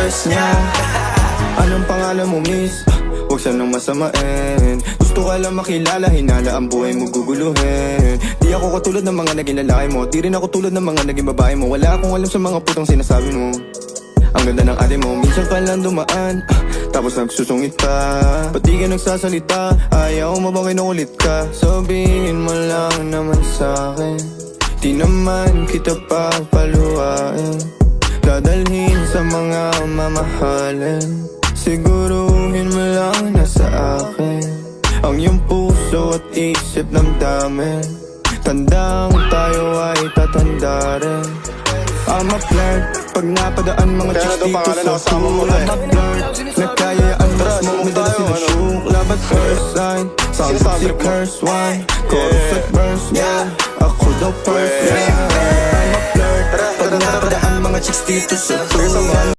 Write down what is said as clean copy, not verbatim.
first niya. Anong pangalan mo, miss? Huwag sanang masamain. Gusto ka lang makilala, hinala ang buhay mo guguluhin. Di ako katulad ng mga naging lalaki mo, di rin ako tulad ng mga naging babae mo. Wala akong alam sa mga putong sinasabi mo. Ang ganda ng ate mo, minsan ka lang dumaan, tapos nagsusungit pa. Ba't di ka nagsasalita? Ayaw mo bang kinukulit ka? Sabihin mo lang naman sa'kin, di naman kita papaluhain. Dadalhin sa mga mamahalin, siguruhin mo lang na sa akin ang iyong puso at isip damdamin. Tandang tayo ay tatanda rin. I'm a flirt, pag napadaan mga chicks dito sa pool. I'm a flirt, nagkayaan mas mo, may dala sila syukla. But first sign, sound si curse one, chorus at verse, yeah, ako daw first, yeah. I'm a flirt, pag napadaan mga chicks dito sa pool.